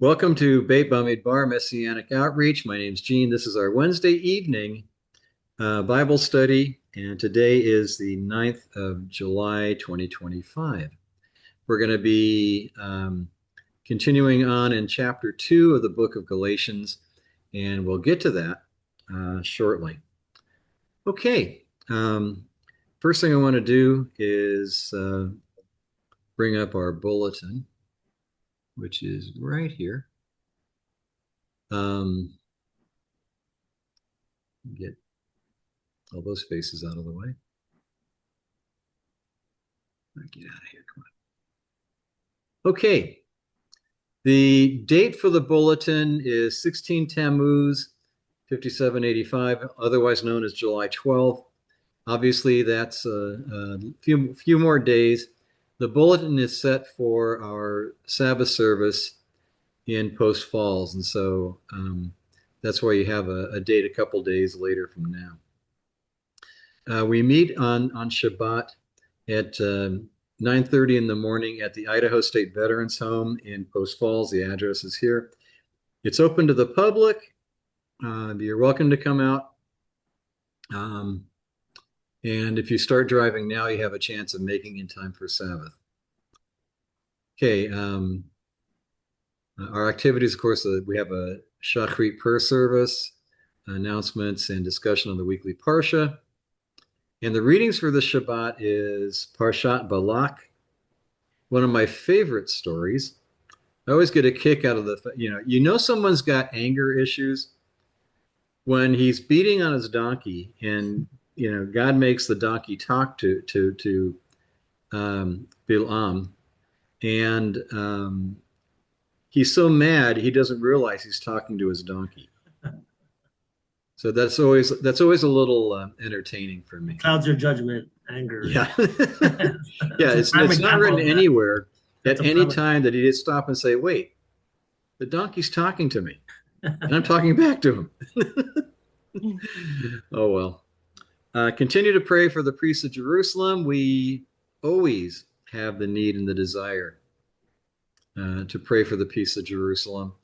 Welcome to Beit Bamidbar Messianic Outreach. My name is Gene. This is our Wednesday evening Bible study, and today is the 9th of July, 2025. We're going to be continuing on in chapter 2 of the book of Galatians, and we'll get to that shortly. Okay, first thing I want to do is bring up our bulletin, which is right here. Get all those faces out of the way. Get out of here. Come on. Okay. The date for the bulletin is 16 Tammuz 5785, otherwise known as July 12th. Obviously, that's a few more days. The bulletin is set for our Sabbath service in Post Falls, and so that's why you have a date a couple days later from now. We meet on Shabbat at 9:30 in the morning at the Idaho State Veterans Home in Post Falls. The address is here. It's open to the public. You're welcome to come out. And if you start driving now, you have a chance of making in time for Sabbath. Okay. Our activities, of course, we have a Shachrit prayer service, announcements, and discussion on the weekly Parsha. And the readings for the Shabbat is Parshat Balak, one of my favorite stories. I always get a kick out of someone's got anger issues when he's beating on his donkey, and God makes the donkey talk to Bilam, and he's so mad he doesn't realize he's talking to his donkey. So that's always a little entertaining for me. Clouds your judgment, anger. Yeah, yeah. It's not written anywhere at any time that he did stop and say, "Wait, the donkey's talking to me, and I'm talking back to him." Oh well. Continue to pray for the priests of Jerusalem. We always have the need and the desire to pray for the peace of Jerusalem.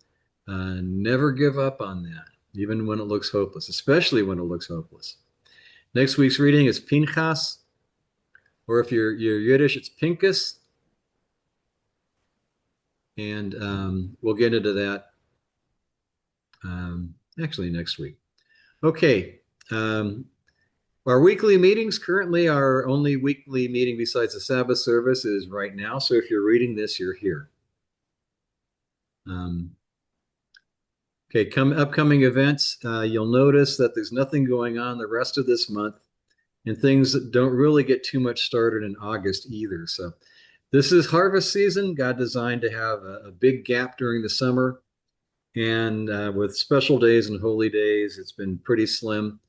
Never give up on that, even when it looks hopeless, especially when it looks hopeless. Next week's reading is Pinchas, or if you're Yiddish, it's Pinkus. And we'll get into that actually next week. Okay. Our weekly meetings, currently our only weekly meeting besides the Sabbath service is right now. So if you're reading this, you're here. Okay, upcoming events. You'll notice that there's nothing going on the rest of this month, and things don't really get too much started in August either. So this is harvest season. God designed to have a big gap during the summer, and with special days and holy days, it's been pretty slim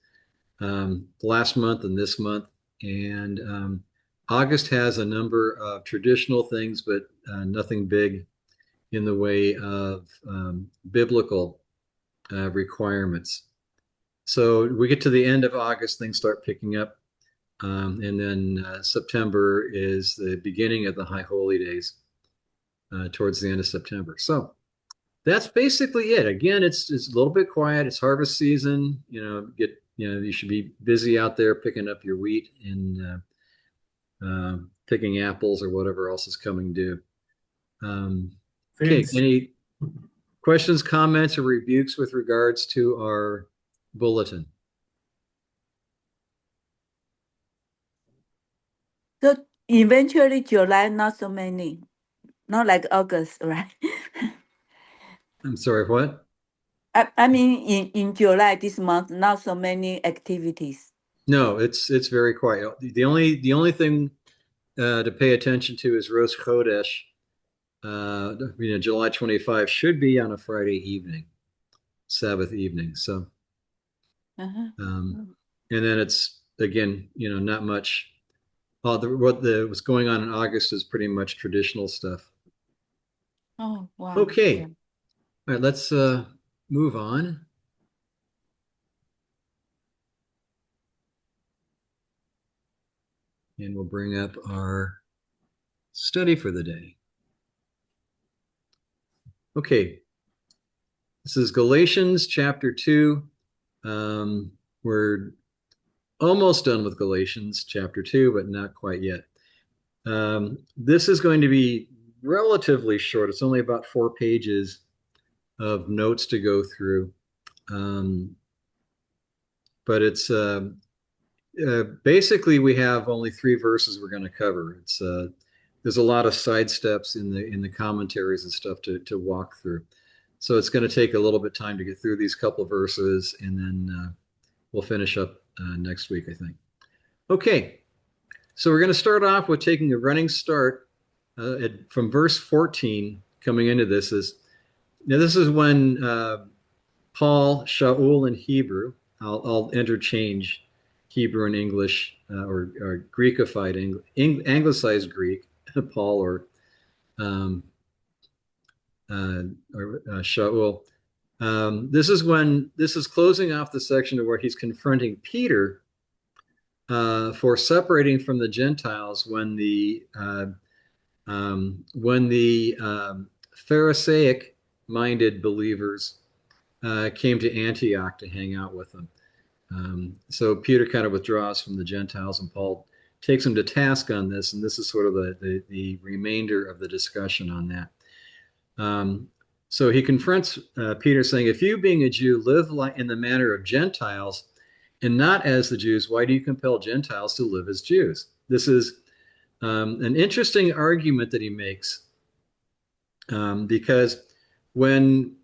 last month and this month. And August has a number of traditional things, but nothing big in the way of biblical requirements. So we get to the end of August, things start picking up. And then September is the beginning of the High Holy Days towards the end of September. So that's basically it. Again, it's a little bit quiet. It's harvest season. You should be busy out there picking up your wheat and picking apples or whatever else is coming due. Okay, any questions, comments, or rebukes with regards to our bulletin? So eventually July, not so many, not like August, right? I'm sorry, what? I mean, in July this month, not so many activities. No, it's very quiet. The only thing to pay attention to is Rosh Chodesh. July 25 should be on a Friday evening, Sabbath evening. So, and then it's again, not much. What's going on in August is pretty much traditional stuff. Oh, wow. Okay. Yeah. All right, let's move on. And we'll bring up our study for the day. Okay, This is Galatians chapter 2. We're almost done with Galatians chapter 2, but not quite yet. This is going to be relatively short. It's only about 4 pages of notes to go through. But it's basically we have only 3 verses we're going to cover. There's a lot of side steps in the commentaries and stuff to walk through. So it's going to take a little bit time to get through these couple of verses, and then we'll finish up next week, I think. Okay, so we're going to start off with taking a running start from verse 14 coming into this. This is when Paul, Shaul in Hebrew, I'll interchange Hebrew and English or Greekified, anglicized Greek, Paul or Shaul. This is closing off the section where he's confronting Peter for separating from the Gentiles when the Pharisaic-minded believers came to Antioch to hang out with them. So Peter kind of withdraws from the Gentiles, and Paul takes him to task on this, and this is sort of the remainder of the discussion on that. So he confronts Peter, saying, "If you, being a Jew, live in the manner of Gentiles and not as the Jews, why do you compel Gentiles to live as Jews?" This is an interesting argument that he makes, because when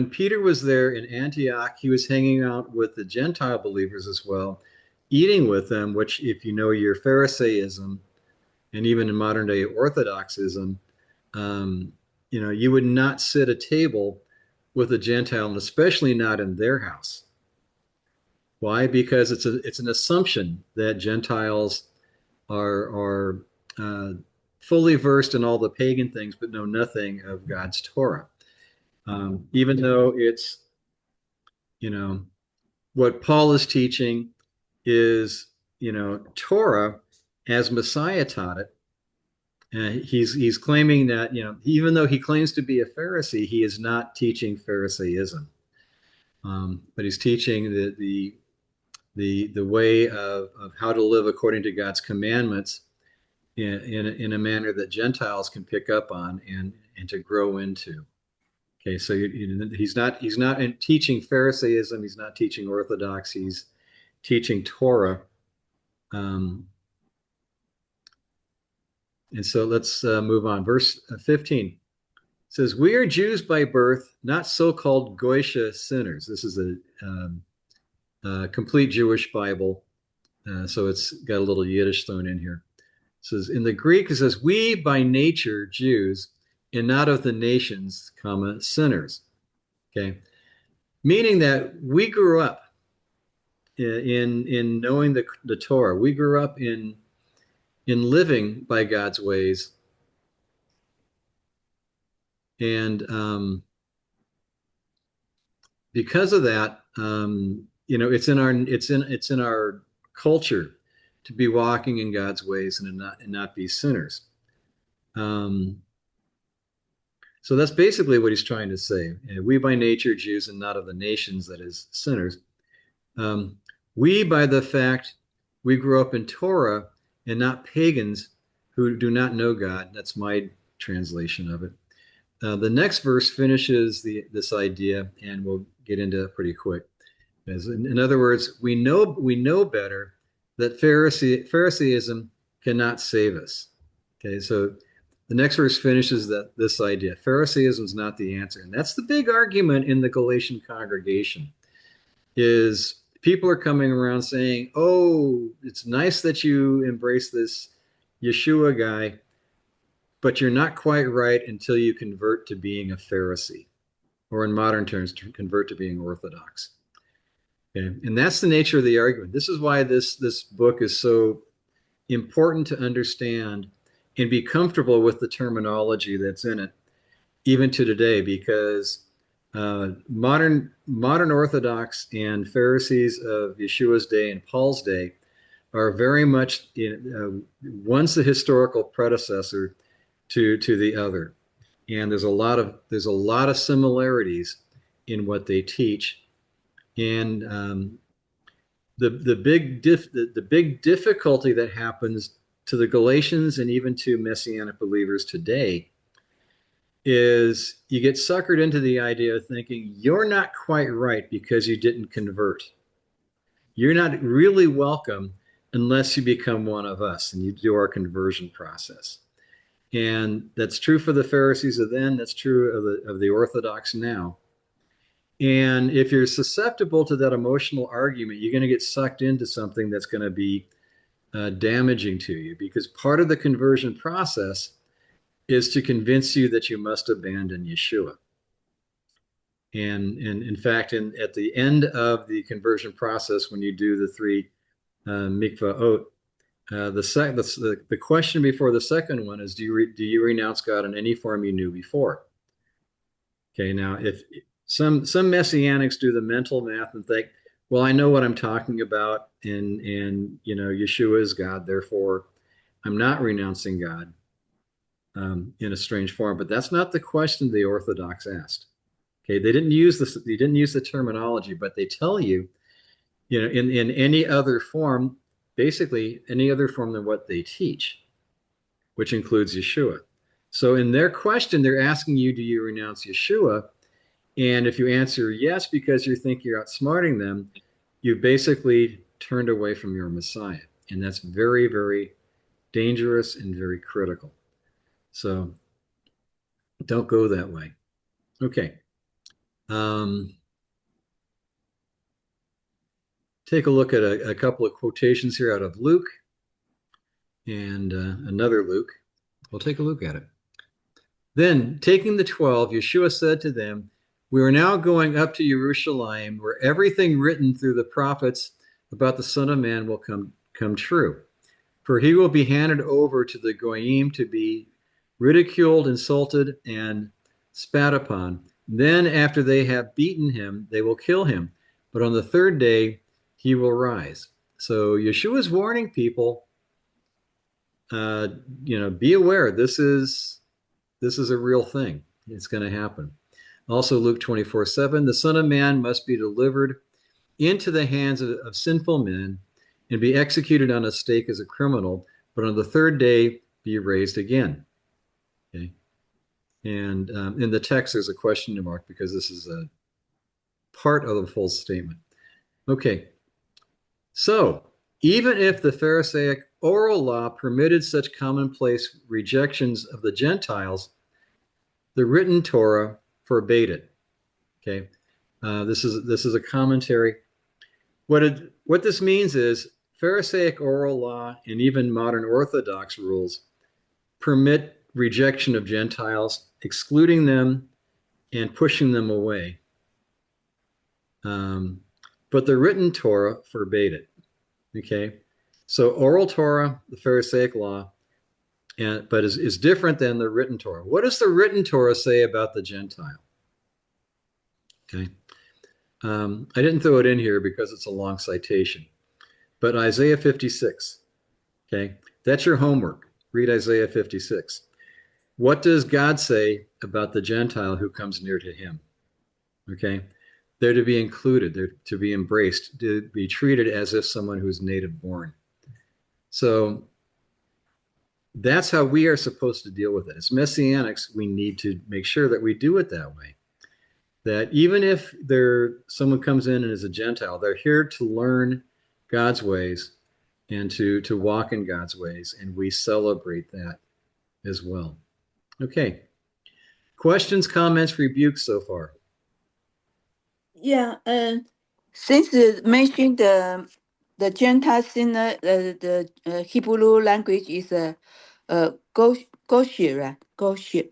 Peter was there in Antioch, he was hanging out with the Gentile believers as well, eating with them, which, if you know your Pharisaism and even in modern day Orthodoxism, you would not sit at a table with a Gentile, and especially not in their house. Why? Because it's an assumption that Gentiles are fully versed in all the pagan things, but know nothing of God's Torah. Even though it's, what Paul is teaching is, Torah as Messiah taught it. He's claiming that, even though he claims to be a Pharisee, he is not teaching Pharisaism, but he's teaching the way of how to live according to God's commandments in a manner that Gentiles can pick up on and to grow into. Okay, so he's not teaching Pharisaism. He's not teaching Orthodox. He's teaching Torah. And so let's move on. Verse 15 says, "We are Jews by birth, not so-called Goisha sinners." This is a complete Jewish Bible, so it's got a little Yiddish thrown in here. It says, in the Greek, it says, "We by nature Jews, and not of the nations, comma, sinners." Okay, meaning that we grew up in knowing the Torah. We grew up in living by God's ways, and because of that, it's in our culture to be walking in God's ways and not be sinners. So that's basically what he's trying to say. We by nature Jews and not of the nations, that is, sinners. We by the fact we grew up in Torah and not pagans who do not know God. That's my translation of it. The next verse finishes this idea, and we'll get into it pretty quick. In other words, we know better that Pharisaism cannot save us. Okay, so the next verse finishes this idea. Pharisaism is not the answer, and that's the big argument in the Galatian congregation. Is people are coming around saying, "Oh, it's nice that you embrace this Yeshua guy, but you're not quite right until you convert to being a Pharisee, or in modern terms, to convert to being Orthodox." Okay? And that's the nature of the argument. This is why this book is so important to understand and be comfortable with the terminology that's in it, even to today, because modern Orthodox and Pharisees of Yeshua's day and Paul's day are very much one's the historical predecessor to the other, and there's a lot of similarities in what they teach. And the big difficulty that happens to the Galatians and even to Messianic believers today is you get suckered into the idea of thinking you're not quite right because you didn't convert. You're not really welcome unless you become one of us and you do our conversion process. And that's true for the Pharisees of then, that's true of the Orthodox now. And if you're susceptible to that emotional argument, you're going to get sucked into something that's going to be damaging to you, because part of the conversion process is to convince you that you must abandon Yeshua. And in fact, at the end of the conversion process, when you do the three mikvaot, the question before the second one is, do you renounce God in any form you knew before? Okay, now if some messianics do the mental math and think, well, I know what I'm talking about, and Yeshua is God, therefore I'm not renouncing God in a strange form. But that's not the question the Orthodox asked. Okay, they didn't use this. They didn't use the terminology, but they tell you, in any other form, basically any other form than what they teach, which includes Yeshua. So in their question, they're asking you, do you renounce Yeshua? And if you answer yes because you think you're outsmarting them, you've basically turned away from your Messiah. And that's very, very dangerous and very critical. So don't go that way. Okay. Take a look at a couple of quotations here out of Luke and another Luke. We'll take a look at it. Then, taking the 12, Yeshua said to them, we are now going up to Jerusalem, where everything written through the prophets about the Son of Man will come true. For he will be handed over to the Goyim to be ridiculed, insulted, and spat upon. Then, after they have beaten him, they will kill him. But on the third day, he will rise. So Yeshua is warning people, be aware. This is a real thing. It's going to happen. Also, Luke 24:7, the Son of Man must be delivered into the hands of sinful men and be executed on a stake as a criminal, but on the third day be raised again. Okay. And in the text, there's a question mark because this is a part of the full statement. Okay. So, even if the Pharisaic oral law permitted such commonplace rejections of the Gentiles, the written Torah forbade it. Okay, this is a commentary. What this means is Pharisaic oral law and even modern Orthodox rules permit rejection of Gentiles, excluding them and pushing them away. But the written Torah forbade it. Okay, so oral Torah, the Pharisaic law, but is different than the written Torah. What does the written Torah say about the Gentile? Okay, I didn't throw it in here because it's a long citation, but Isaiah 56. Okay, that's your homework. Read Isaiah 56. What does God say about the Gentile who comes near to him? Okay, they're to be included, they're to be embraced, to be treated as if someone who's native born. So that's how we are supposed to deal with it. As Messianics, we need to make sure that we do it that way. That even if someone comes in and is a Gentile, they're here to learn God's ways and to walk in God's ways, and we celebrate that as well. Okay. Questions, comments, rebukes so far? Yeah, since you mentioned the Gentile sinner, the Hebrew language is Gosh, right? Gosh. Okay.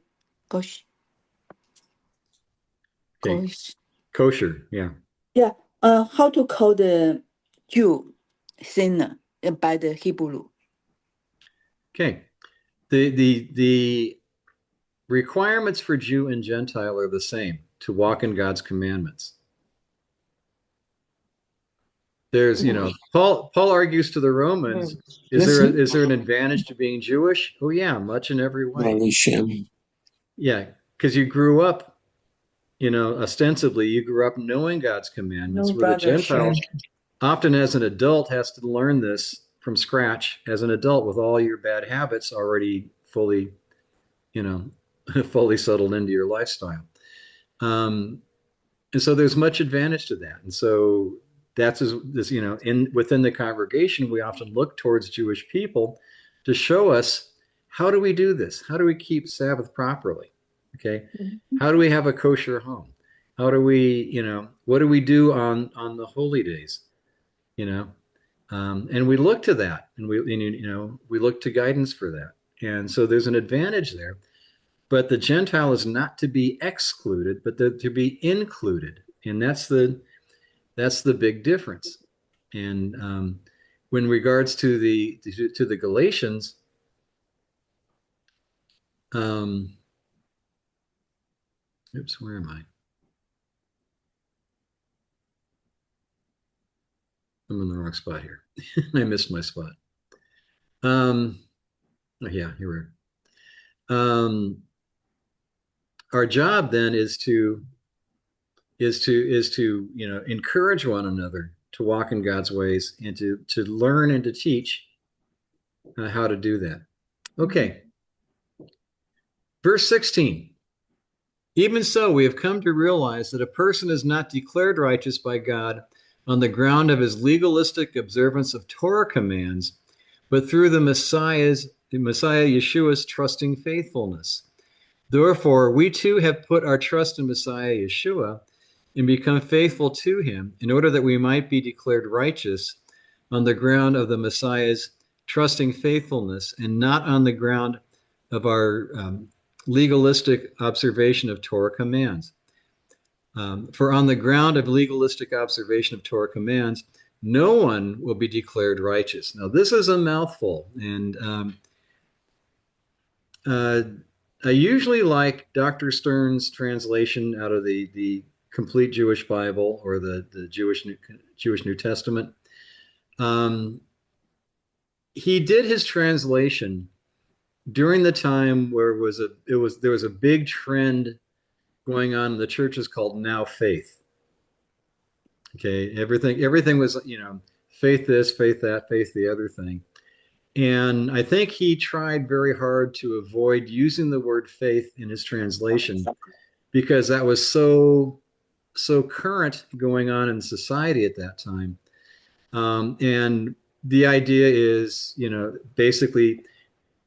Gosh. Kosher, yeah. Yeah. How to call the Jew sinner by the Hebrew? Okay. The requirements for Jew and Gentile are the same, to walk in God's commandments. There's, Paul argues to the Romans, is there an advantage to being Jewish? Oh yeah, much in every way. Yeah, because you grew up ostensibly you grew up knowing God's commandments, No, where the brother, Gentile share. often as an adult has to learn this from scratch as an adult with all your bad habits already fully, you know, fully settled into your lifestyle. Um, and so there's much advantage to that. And so that's this, in within the congregation, we often look towards Jewish people to show us how do we do this? How do we keep Sabbath properly? Okay. Mhm. How do we have a kosher home? How do we, what do we do on the holy days? You know, and we look to that, and we look to guidance for that. And so there's an advantage there. But the Gentile is not to be excluded, but to be included, and that's the big difference. And when regards to the Galatians, um, oops, where am I? I'm in the wrong spot here. I missed my spot. Um, oh, yeah, here we are. Our job then is to encourage one another to walk in God's ways and to learn and to teach how to do that. Okay, verse 16. Even so, we have come to realize that a person is not declared righteous by God on the ground of his legalistic observance of Torah commands, but through the Messiah Yeshua's trusting faithfulness. Therefore, we too have put our trust in Messiah Yeshua and become faithful to him in order that we might be declared righteous on the ground of the Messiah's trusting faithfulness and not on the ground of our legalistic observation of Torah commands. For on the ground of legalistic observation of Torah commands, no one will be declared righteous. Now, this is a mouthful, and uh, I usually like Dr. Stern's translation out of the complete Jewish Bible or the Jewish New Testament. Um, he did his translation during the time where there was a big trend going on in the churches called now faith. Okay, everything was faith this, faith that, faith the other thing. And I think he tried very hard to avoid using the word faith in his translation because that was so current going on in society at that time. And the idea is, basically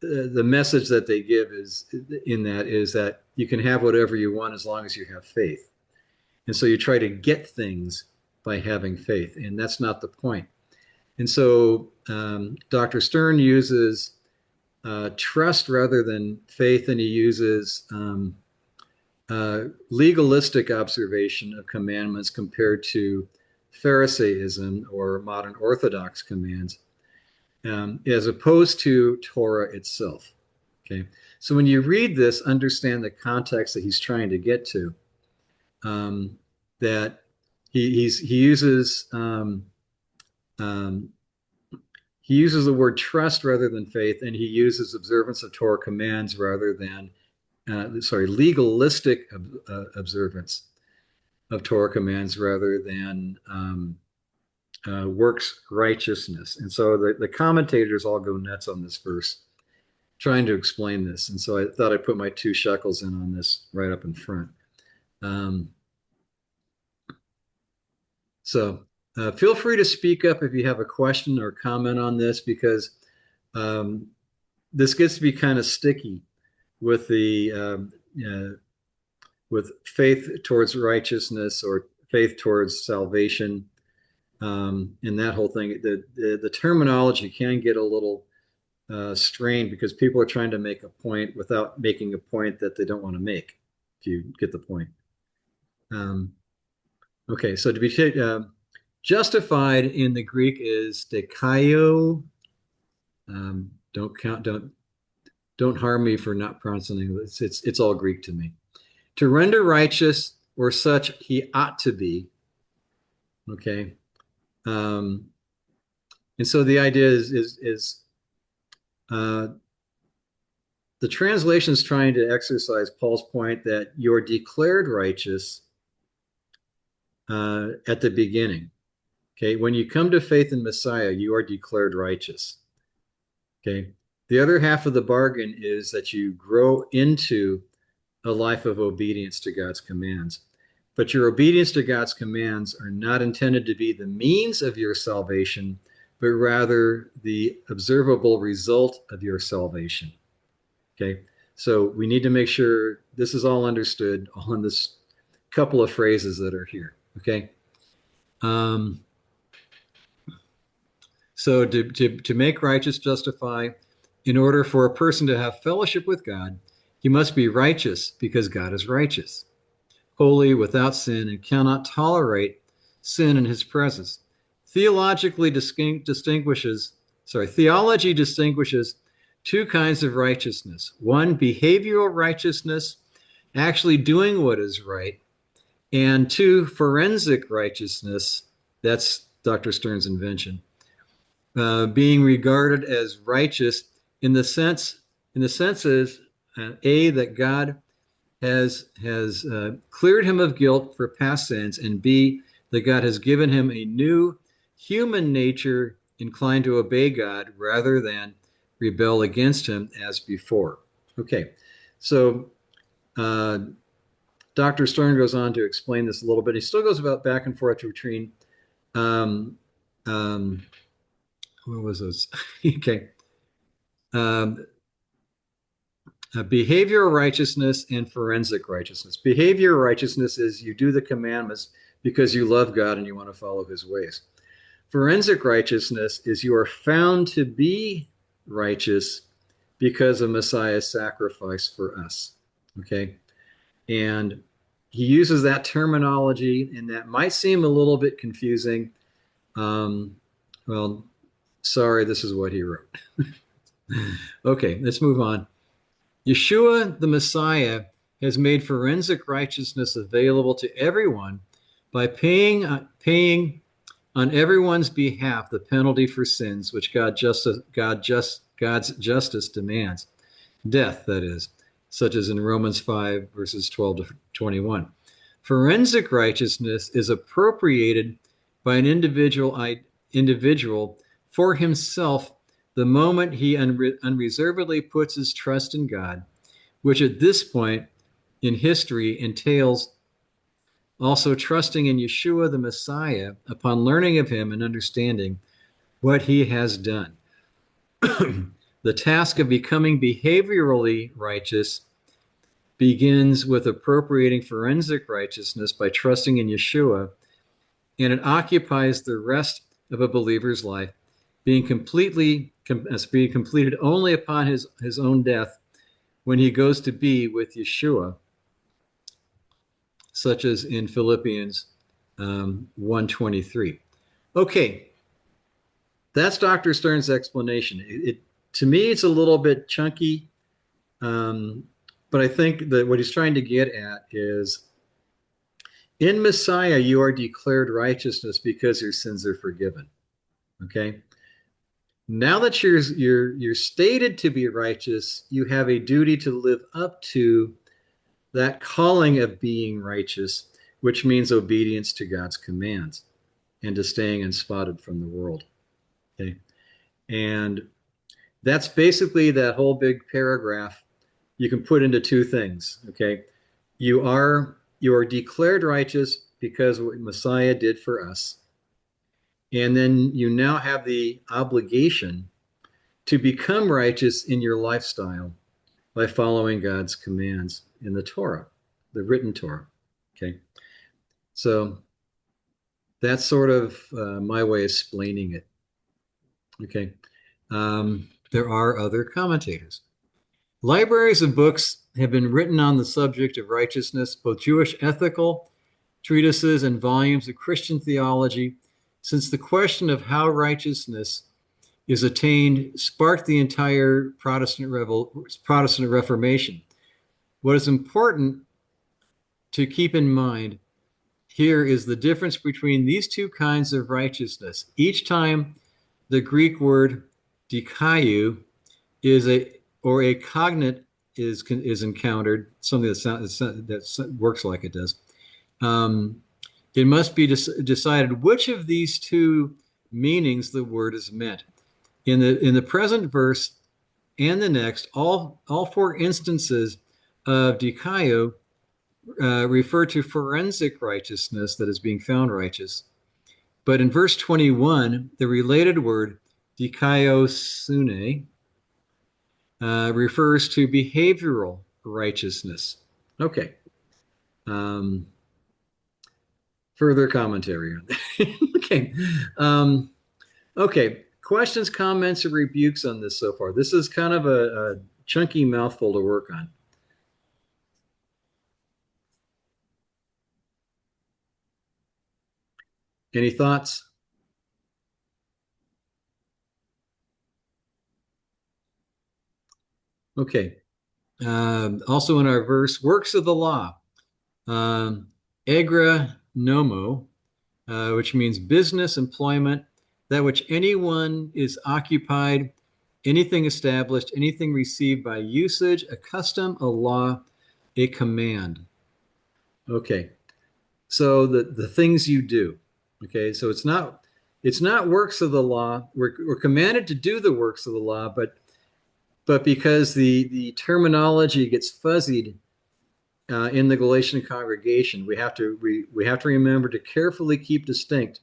the message that they give is that you can have whatever you want as long as you have faith. And so you try to get things by having faith, and that's not the point. And so Dr. Stern uses trust rather than faith, and he uses legalistic observation of commandments compared to Pharisaism or modern Orthodox commands, as opposed to Torah itself. Okay, so when you read this, understand the context that he's trying to get to. That he uses um, he uses the word trust rather than faith, and he uses observance of Torah commands rather than legalistic observance of Torah commands rather than works righteousness. And so the commentators all go nuts on this verse, trying to explain this. And so I thought I'd put my 2 shekels in on this right up in front. Um, so feel free to speak up if you have a question or comment on this, because um, this gets to be kind of sticky with the with faith towards righteousness or faith towards salvation, and that whole thing. The terminology can get a little strained because people are trying to make a point without making a point that they don't want to make. If you get the point. Um, okay, so to be justified in the Greek is dikaio. Don't harm me for not pronouncing it. It's all Greek to me. To render righteous or such he ought to be. Okay. Um, and so the idea is uh, the translation is trying to exercise Paul's point that you're declared righteous at the beginning. Okay, when you come to faith in Messiah, you are declared righteous. Okay, the other half of the bargain is that you grow into a life of obedience to God's commands. But your obedience to God's commands are not intended to be the means of your salvation, but rather the observable result of your salvation. Okay, so we need to make sure this is all understood, all in this couple of phrases that are here. Okay. Um, so to make righteous justify, in order for a person to have fellowship with God, he must be righteous because God is righteous, holy, without sin, and cannot tolerate sin in his presence. Theology distinguishes two kinds of righteousness. One, behavioral righteousness, actually doing what is right, and two, forensic righteousness. That's Dr. Stern's invention. Being regarded as righteous in the sense is A, that God has cleared him of guilt for past sins, and B, that God has given him a new human nature inclined to obey God rather than rebel against him as before. Okay, so Dr. Stern goes on to explain this a little bit. He still goes about back and forth between um, um, what was this? Okay. Um, Behavioral righteousness and forensic righteousness. Behavioral righteousness is you do the commandments because you love God and you want to follow his ways. Forensic righteousness is you are found to be righteous because of Messiah's sacrifice for us. Okay. And he uses that terminology, and that might seem a little bit confusing. Well, sorry, this is what he wrote. Okay, let's move on. Yeshua, the Messiah, has made forensic righteousness available to everyone by paying on everyone's behalf the penalty for sins which God's justice demands. Death, that is, such as in Romans 5, verses 12 to 21. Forensic righteousness is appropriated by an individual for himself the moment he unreservedly puts his trust in God, which at this point in history entails also trusting in Yeshua the Messiah upon learning of him and understanding what he has done. The task of becoming behaviorally righteous begins with appropriating forensic righteousness by trusting in Yeshua, and it occupies the rest of a believer's life, being completed only upon his own death when he goes to be with Yeshua, such as in Philippians 1:23. Okay, that's Dr. Stern's explanation. To me, it's a little bit chunky, but I think that what he's trying to get at is, in Messiah, you are declared righteousness because your sins are forgiven. Okay. Now that you're stated to be righteous, you have a duty to live up to that calling of being righteous, which means obedience to God's commands and to staying unspotted from the world. Okay. And that's basically that whole big paragraph you can put into two things. Okay. You are declared righteous because of what Messiah did for us. And then you now have the obligation to become righteous in your lifestyle by following God's commands in the Torah, the written Torah. Okay. So that's sort of my way of explaining it. Okay. There are other commentators. Libraries of books have been written on the subject of righteousness, both Jewish ethical treatises and volumes of Christian theology, since the question of how righteousness is attained sparked the entire Protestant Reformation. What is important to keep in mind here is the difference between these two kinds of righteousness. Each time the Greek word dikaiou is a cognate is encountered, something that works like it does, um, it must be decided which of these two meanings the word is meant. In the present verse and the next, all four instances of dikaio refer to forensic righteousness that is being found righteous. But in verse 21, the related word dikaiosune refers to behavioral righteousness. Okay. Um, Further commentary on that. Okay. Okay. Questions, comments, or rebukes on this so far? This is kind of a chunky mouthful to work on. Any thoughts? Okay. Also in our verse, works of the law, egra nomo, which means business, employment, that which anyone is occupied, anything established, anything received by usage, a custom, a law, a command. Okay. So the things you do. Okay. So it's not works of the law. We're commanded to do the works of the law, but because the terminology gets fuzzied in the Galatian congregation, we have to remember to carefully keep distinct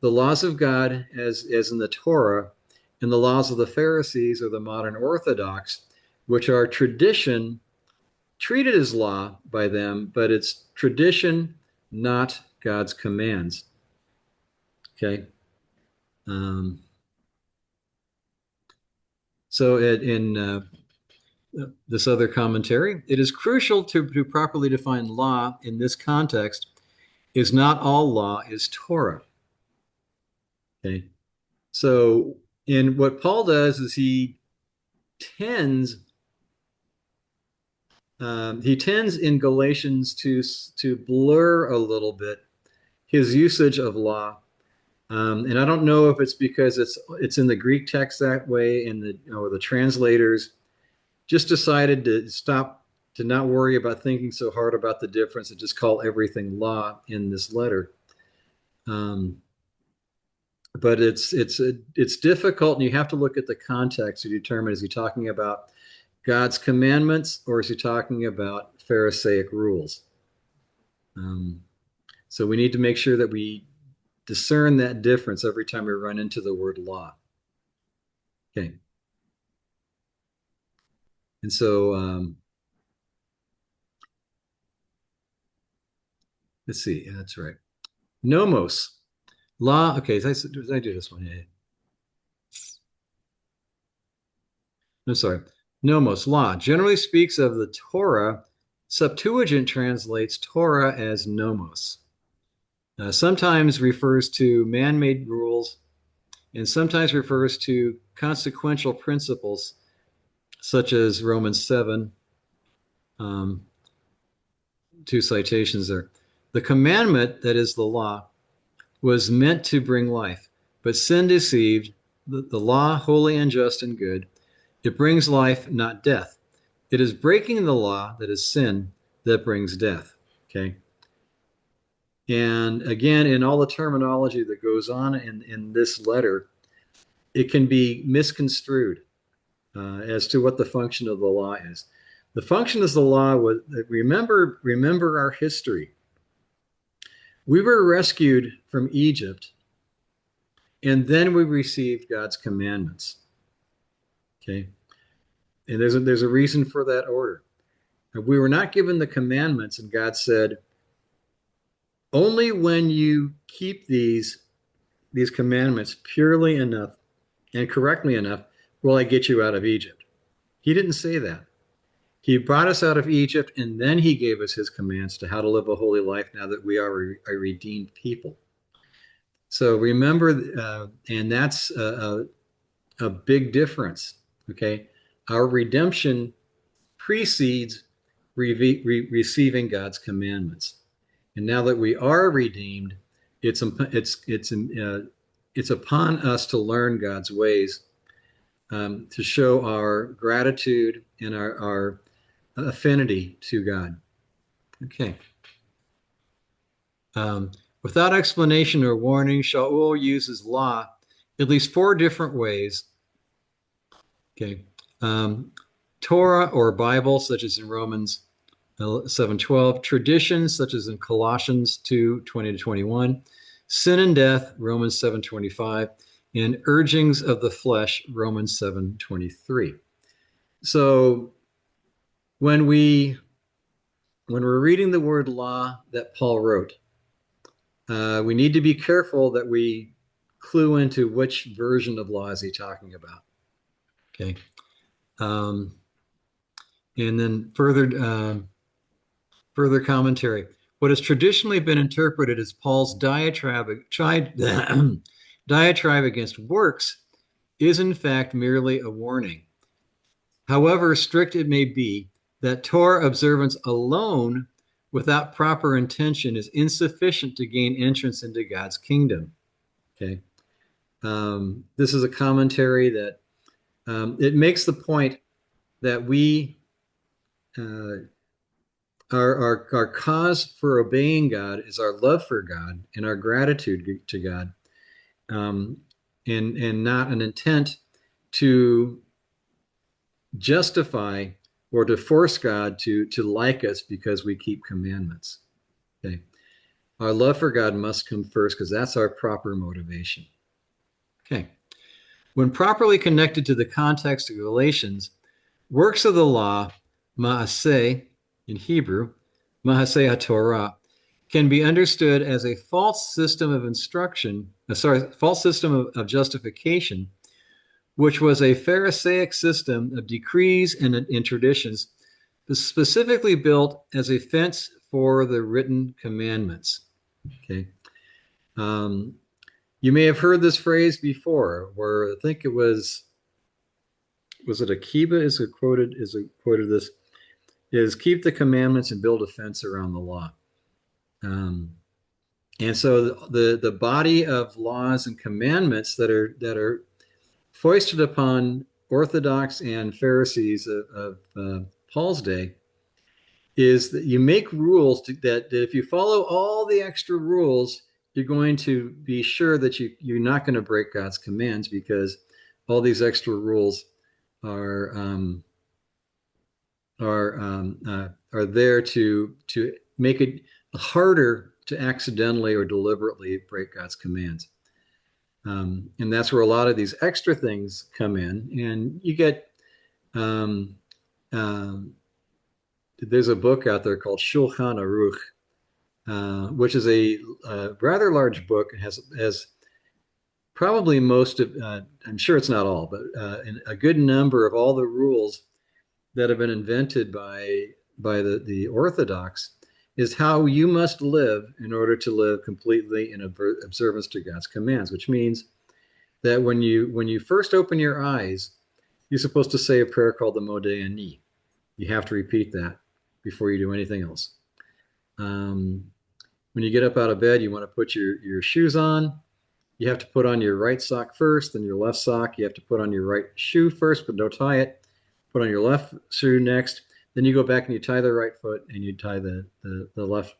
the laws of God as in the Torah and the laws of the Pharisees or the modern Orthodox, which are tradition treated as law by them, but it's tradition, not God's commands. Okay. Um, so in this other commentary, it is crucial to properly define law in this context. Is not all law is Torah. Okay. So, in what Paul does is tends he tends in Galatians to blur a little bit his usage of law, and I don't know if it's because it's in the Greek text that way, and the translators just decided to stop, to not worry about thinking so hard about the difference and just call everything law in this letter. Um, but it's difficult, and you have to look at the context to determine, is he talking about God's commandments or is he talking about Pharisaic rules? Um, so we need to make sure that we discern that difference every time we run into the word law. Okay. And so let's see. Yeah, that's right. Nomos, law. Okay, did I do this one? Yeah. I'm sorry. Nomos, law, generally speaks of the Torah. Septuagint translates Torah as nomos. Sometimes refers to man-made rules and sometimes refers to consequential principles, such as Romans 7, um, two citations there. The commandment, that is the law, was meant to bring life, but sin deceived the law, holy and just and good. It brings life, not death. It is breaking the law, that is sin, that brings death. Okay. And again, in all the terminology that goes on in this letter, it can be misconstrued as to what the function of the law is. The function of the law was, remember our history. We were rescued from Egypt, and then we received God's commandments. Okay, and there's a reason for that order. We were not given the commandments, and God said, only when you keep these commandments purely enough and correctly enough will I get you out of Egypt. He didn't say that. He brought us out of Egypt, and then he gave us his commands to how to live a holy life now that we are a redeemed people. So remember, and that's a big difference. Okay. Our redemption precedes receiving God's commandments. And now that we are redeemed, it's upon us to learn God's ways, to show our gratitude and our affinity to God. Okay. Without explanation or warning, Shaul uses law at least four different ways. Okay. Um, Torah or Bible, such as in Romans 7:12, traditions, such as in Colossians 2:20 to 21, sin and death, Romans 7:25, and urgings of the flesh, Romans 7:23. So when we when we're reading the word law that Paul wrote, we need to be careful that we clue into which version of law is he talking about. Okay. Um, and then further commentary. What has traditionally been interpreted as Paul's diatribe against works is in fact merely a warning. However strict it may be, that Torah observance alone without proper intention is insufficient to gain entrance into God's kingdom. Okay. This is a commentary that it makes the point that we our cause for obeying God is our love for God and our gratitude to God, um, and not an intent to justify or to force God to like us because we keep commandments. Okay, our love for God must come first because that's our proper motivation. Okay, when properly connected to the context of Galatians, works of the law, ma'aseh in Hebrew, ma'aseh HaTorah, can be understood as a false system of false system of justification, which was a Pharisaic system of decrees and traditions specifically built as a fence for the written commandments. Okay. You may have heard this phrase before, where I think it was it Akiba is quoted this is keep the commandments and build a fence around the law. And so the body of laws and commandments that are foisted upon Orthodox and Pharisees of Paul's day is that you make rules that if you follow all the extra rules, you're going to be sure that you're not going to break God's commands because all these extra rules are there to make it harder to accidentally or deliberately break God's commands. And that's where a lot of these extra things come in. And you get, there's a book out there called Shulchan Aruch, which is a rather large book. It has probably most of, I'm sure it's not all, but a good number of all the rules that have been invented by the Orthodox is how you must live in order to live completely in observance to God's commands, which means that when you first open your eyes, you're supposed to say a prayer called the Modeh Ani. You have to repeat that before you do anything else. When you get up out of bed, you want to put your shoes on. You have to put on your right sock first, then your left sock. You have to put on your right shoe first, but don't tie it. Put on your left shoe next. Then you go back and you tie the right foot and you tie the left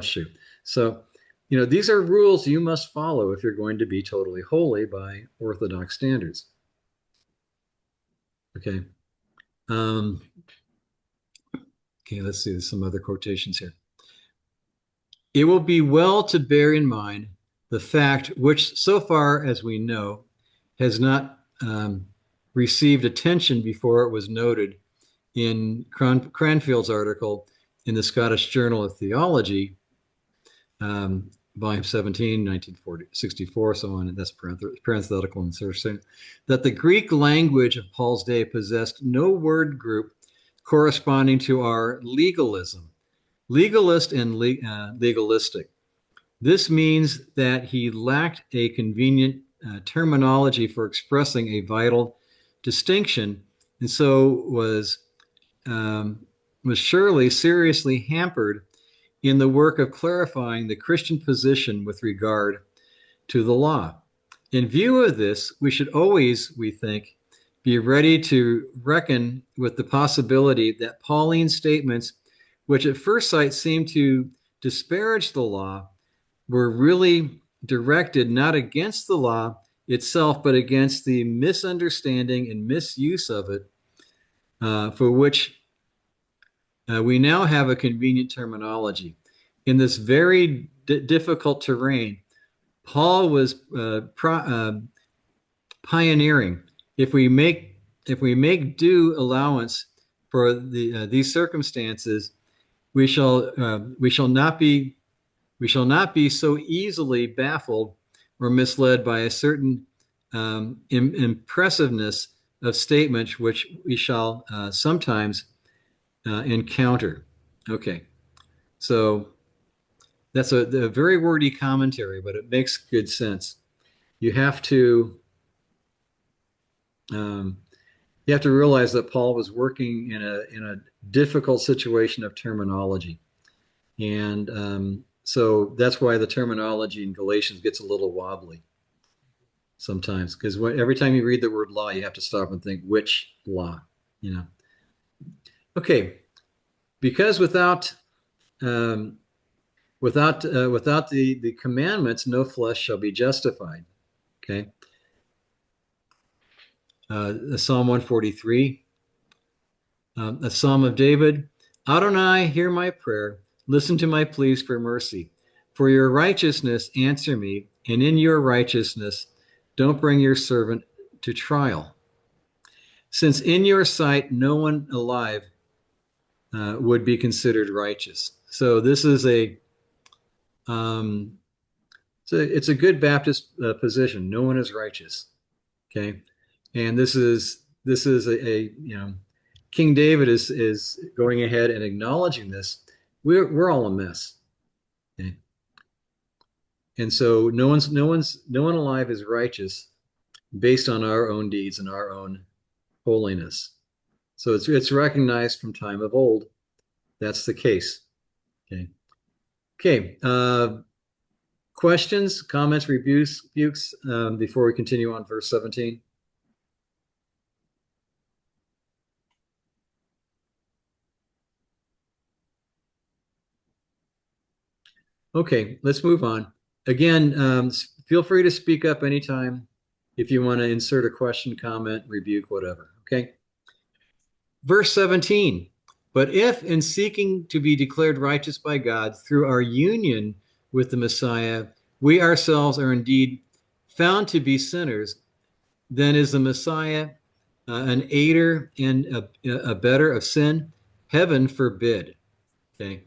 shoe. So, these are rules you must follow if you're going to be totally holy by Orthodox standards. Okay. Okay, let's see. There's some other quotations here. It will be well to bear in mind the fact, which so far as we know, has not received attention before it was noted in Cranfield's article in the Scottish Journal of Theology, volume 17, 1964, so on, and that's parenthetical insertion, that the Greek language of Paul's day possessed no word group corresponding to our legalism, legalist and legalistic. This means that he lacked a convenient terminology for expressing a vital distinction, and so was surely seriously hampered in the work of clarifying the Christian position with regard to the law. In view of this, we should always, we think, Be ready to reckon with the possibility that Pauline statements, which at first sight seem to disparage the law, were really directed not against the law itself, but against the misunderstanding and misuse of it, for which we now have a convenient terminology. In this very difficult terrain, Paul was pioneering. If we make due allowance for these circumstances, we shall not be so easily baffled or misled by a certain impressiveness of statement which we shall sometimes encounter. Okay, so that's a very wordy commentary, but it makes good sense. You have to um, you have to realize that Paul was working in a difficult situation of terminology, and so that's why the terminology in Galatians gets a little wobbly sometimes, because every time you read the word law, you have to stop and think, which law, you know? Okay, because without the commandments, no flesh shall be justified. Okay, Psalm 143, a Psalm of David. Adonai, hear my prayer. Listen to my pleas for mercy. For your righteousness, answer me, and in your righteousness, don't bring your servant to trial. Since in your sight, no one alive would be considered righteous. So this is um, it's a good Baptist position. No one is righteous. Okay, and this is King David is going ahead and acknowledging this. We're all a mess. Okay, and so no one alive is righteous based on our own deeds and our own holiness. So it's recognized from time of old. That's the case. Okay. Okay. Questions, comments, rebukes before we continue on verse 17? Okay, let's move on. Again, feel free to speak up anytime if you want to insert a question, comment, rebuke, whatever. Okay. Verse 17. But if in seeking to be declared righteous by God through our union with the Messiah, we ourselves are indeed found to be sinners, then is the Messiah an aider and a better of sin? Heaven forbid. Okay.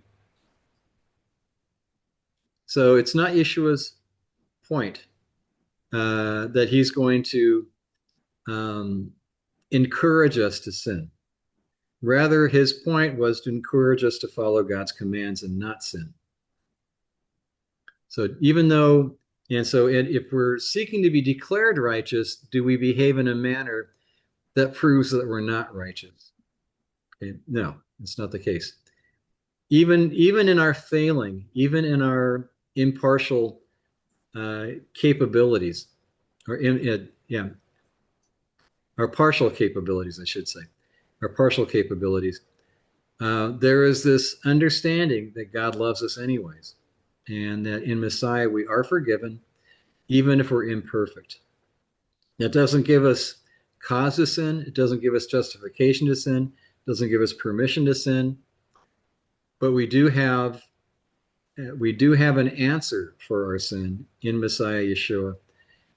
So it's not Yeshua's point that he's going to um, encourage us to sin. Rather, his point was to encourage us to follow God's commands and not sin. So if we're seeking to be declared righteous, do we behave in a manner that proves that we're not righteous? Okay, no, it's not the case. Even in our failing, even in our impartial capabilities, our partial capabilities, I should say, our partial capabilities, there is this understanding that God loves us anyways, and that in Messiah we are forgiven, even if we're imperfect. That doesn't give us cause to sin. It doesn't give us justification to sin. It doesn't give us permission to sin. But we do have an answer for our sin in Messiah Yeshua,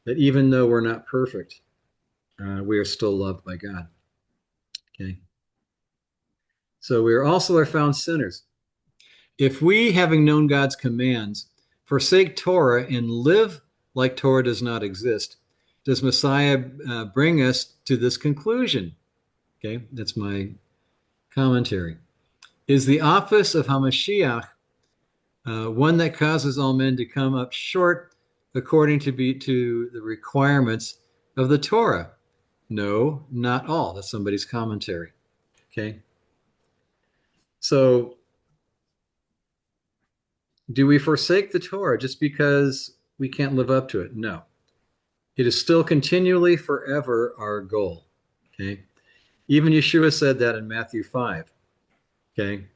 that even though we're not perfect, we are still loved by God. Okay. So we are found sinners. If we, having known God's commands, forsake Torah and live like Torah does not exist, does Messiah bring us to this conclusion? Okay, that's my commentary. Is the office of Hamashiach one that causes all men to come up short according to the requirements of the Torah? No, not all. That's somebody's commentary. Okay. So do we forsake the Torah just because we can't live up to it? No. It is still continually forever our goal. Okay. Even Yeshua said that in Matthew 5. Okay.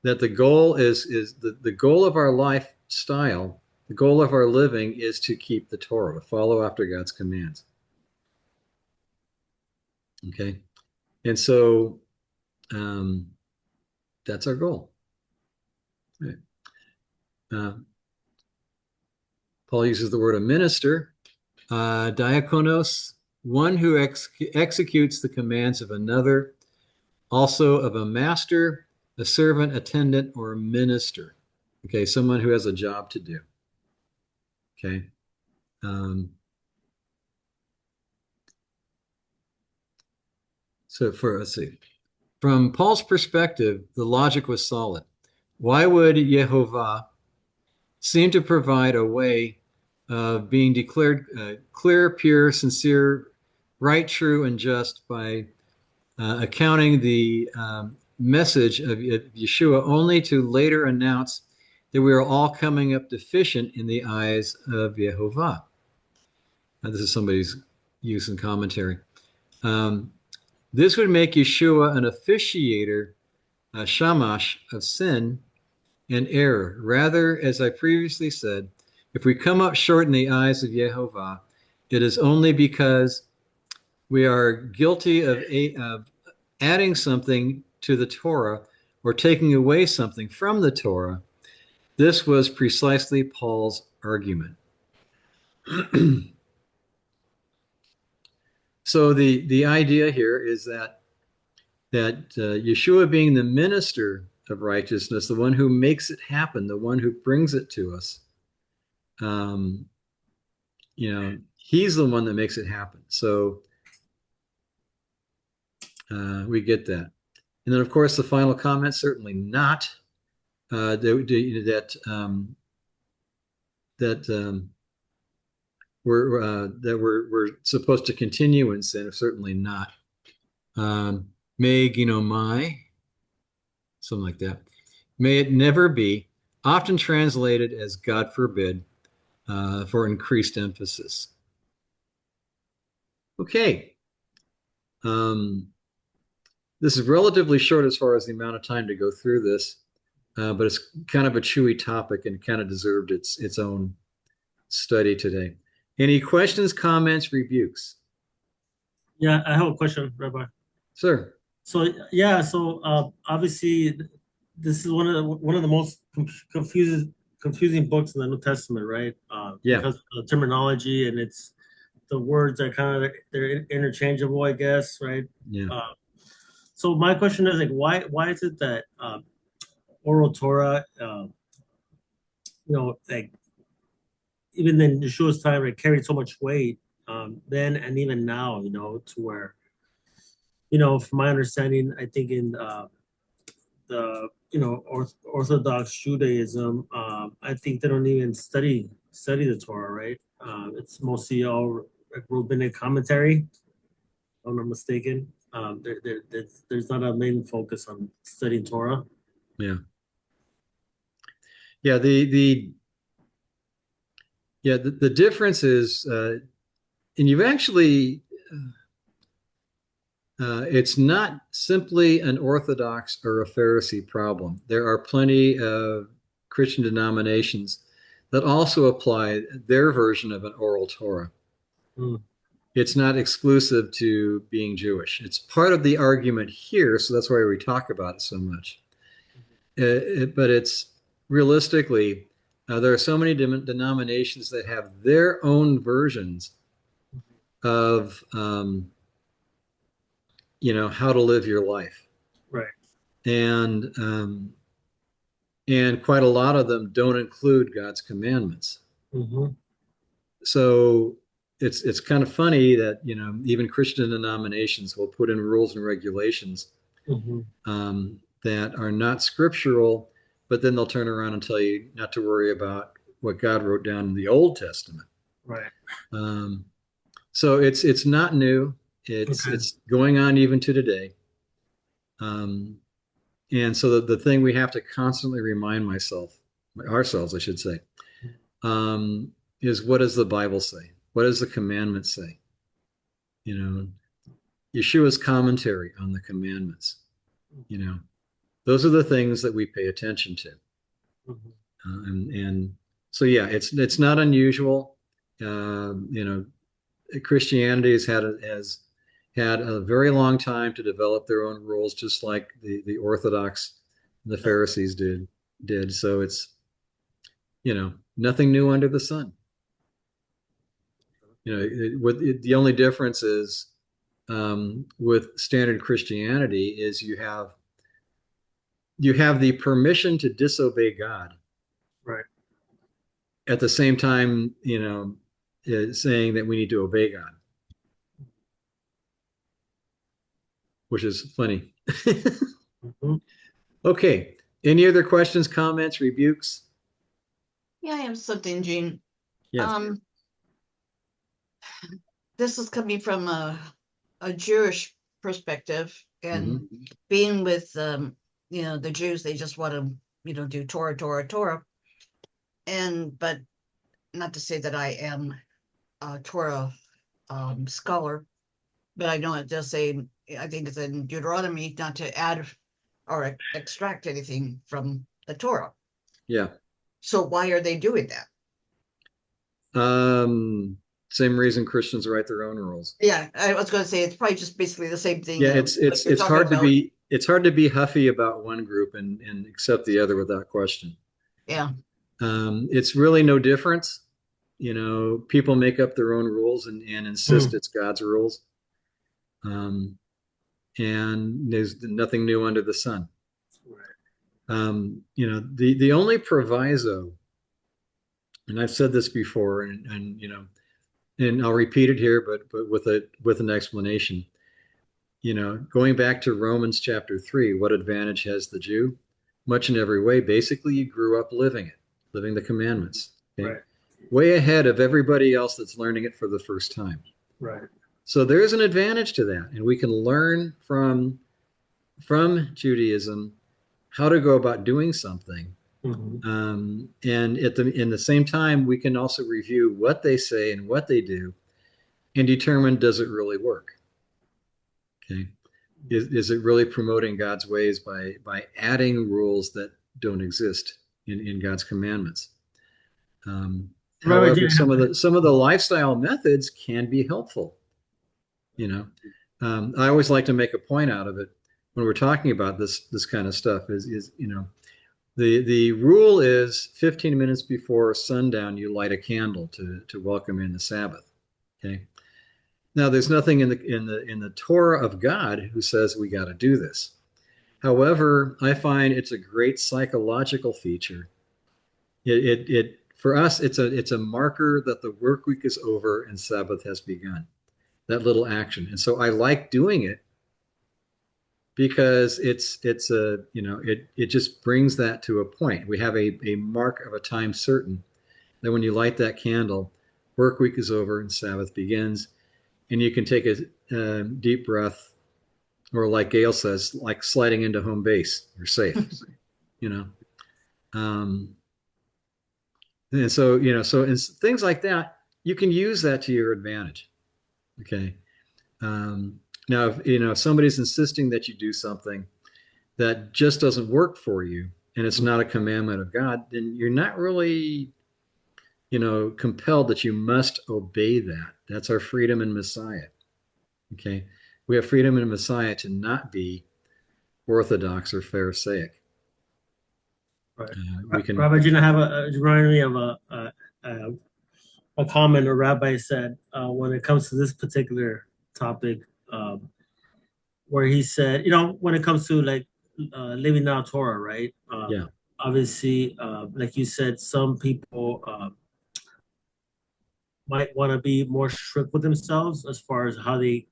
That the goal is the goal of our lifestyle, the goal of our living is to keep the Torah, to follow after God's commands. Okay. And so um, that's our goal. Right. Uh, Paul uses the word a minister, diakonos, one who executes the commands of another, also of a master, a servant, attendant, or a minister. Okay, someone who has a job to do. Okay. Um, let's see. From Paul's perspective, the logic was solid. Why would Yehovah seem to provide a way of being declared clear, pure, sincere, right, true, and just by accounting the message of Yeshua only to later announce that we are all coming up deficient in the eyes of Yehovah? This is somebody's use in commentary. This would make Yeshua an officiator, a shamash of sin and error. Rather, as I previously said, if we come up short in the eyes of Yehovah, it is only because we are guilty of adding something to the Torah or taking away something from the Torah. This was precisely Paul's argument. So the idea here is that Yeshua being the minister of righteousness, the one who makes it happen, the one who brings it to us, um, he's the one that makes it happen. So we get that. And then, of course, the final comment, certainly not we're supposed to continue in sin. Certainly not. May ginomai, something like that. May it never be. Often translated as God forbid, for increased emphasis. Okay. This is relatively short as far as the amount of time to go through this, but it's kind of a chewy topic and kind of deserved its own study today. Any questions, comments, rebukes? Yeah, I have a question, Rabbi. Sir. So obviously, this is one of the most confusing books in the New Testament, right? Yeah. Because of the terminology and it's the words are they're interchangeable, I guess, right? Yeah. So my question is like, why is it that oral Torah, like even in Yeshua's time, it carried so much weight then and even now, to where, from my understanding, I think in the Orthodox Judaism, I think they don't even study the Torah, right? It's mostly all rabbinic commentary, if I'm not mistaken. There's not a main focus on studying Torah. Yeah. Yeah. The difference is, and you've actually, it's not simply an Orthodox or a Pharisee problem. There are plenty of Christian denominations that also apply their version of an oral Torah. Mm. It's not exclusive to being Jewish. It's part of the argument here, so that's why we talk about it so much. But it's realistically, there are so many denominations that have their own versions of, how to live your life. Right. And quite a lot of them don't include God's commandments. Mm-hmm. So it's kind of funny that even Christian denominations will put in rules and regulations that are not scriptural, but then they'll turn around and tell you not to worry about what God wrote down in the Old Testament. Right. So it's not new. It's going on even to today. And so the thing we have to constantly remind ourselves, I should say, is what does the Bible say? What does the commandment say? Yeshua's commentary on the commandments. You know, those are the things that we pay attention to. Mhm. And so, yeah, it's not unusual. You know, Christianity has had a very long time to develop their own rules, just like the Orthodox, the Pharisees did. So it's, you know, nothing new under the sun. You know, the only difference is with standard Christianity is you have the permission to disobey God Right. at the same time, you know, saying that we need to obey God, which is funny. Mhm. Okay. Any other questions, comments, rebukes? Yeah, I have something, Gene. Yes. This is coming from a Jewish perspective, and being with you know, the Jews, they just want to, you know, do Torah, Torah, Torah. And but not to say that I am a Torah scholar, but I know it does say, I think it's in Deuteronomy, not to add or extract anything from the Torah. Yeah. So why are they doing that? Same reason Christians write their own rules. Yeah, I was going to say it's probably just basically the same thing. Yeah, like you're it's talking hard to about. be huffy about one group and accept the other without question. Yeah, It's really no difference. You know, people make up their own rules and insist it's God's rules. And there's nothing new under the sun. You know, the only proviso, and I've said this before, and you know, and I'll repeat it here, but with an explanation. You know, going back to Romans chapter 3, what advantage has the Jew? Much in every way. Basically, you grew up living the commandments. Okay? Right. Way ahead of everybody else that's learning it for the first time. Right. So there is an advantage to that, and we can learn from Judaism how to go about doing something. And in the same time, we can also review what they say and what they do, and determine, does it really work? Okay, is it really promoting God's ways by adding rules that don't exist in God's commandments? However, some of the lifestyle methods can be helpful. You know, I always like to make a point out of it when we're talking about this kind of stuff. Is you know, the rule is 15 minutes before sundown, you light a candle to welcome in the Sabbath. Okay. Now, there's nothing in the Torah of God who says we got to do this. However, I find it's a great psychological feature. It for us, it's a marker that the work week is over and Sabbath has begun. That little action, and so I like doing it because it's a, you know, it just brings that to a point. We have a mark of a time certain that when you light that candle, work week is over and Sabbath begins, and you can take a deep breath, or like Gail says, like sliding into home base. You're safe, you know. And so, you know, so in things like that, you can use that to your advantage. Okay. Now, if, you know, if somebody's insisting that you do something that just doesn't work for you, and it's not a commandment of God, then you're not really, you know, compelled that you must obey that. That's our freedom in Messiah. Okay. We have freedom in Messiah to not be orthodox or Pharisaic. Right. We can. Rabbi Gina, have reminded me of a comment a rabbi said when it comes to this particular topic, where he said, you know, when it comes to like living out Torah, right? Yeah. Obviously, like you said, some people might want to be more strict with themselves as far as how they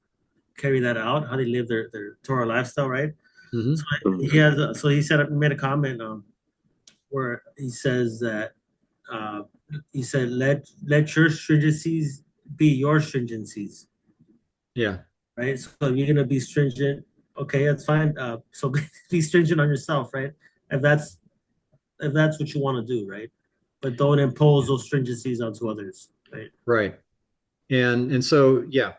carry that out, how they live their Torah lifestyle, right? So he said, made a comment where he says that he said, let your stringencies be your stringencies. Yeah. Right. So if you're gonna be stringent, okay, that's fine. So be stringent on yourself, right? If that's what you want to do, right? But don't impose those stringencies onto others, right? Right. And so, yeah,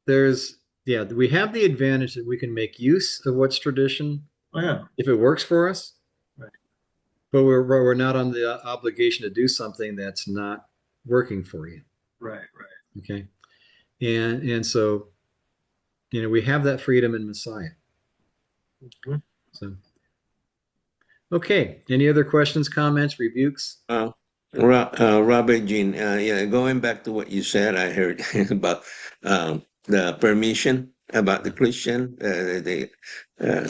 there's yeah, we have the advantage that we can make use of what's tradition Oh yeah, if it works for us, right, but we're not on the obligation to do something that's not working for you. right, Okay, and so we have that freedom in Messiah. right. So okay, any other questions, comments, rebukes? Robert Jean, yeah, going back to what you said, I heard about the permission about the Christian, the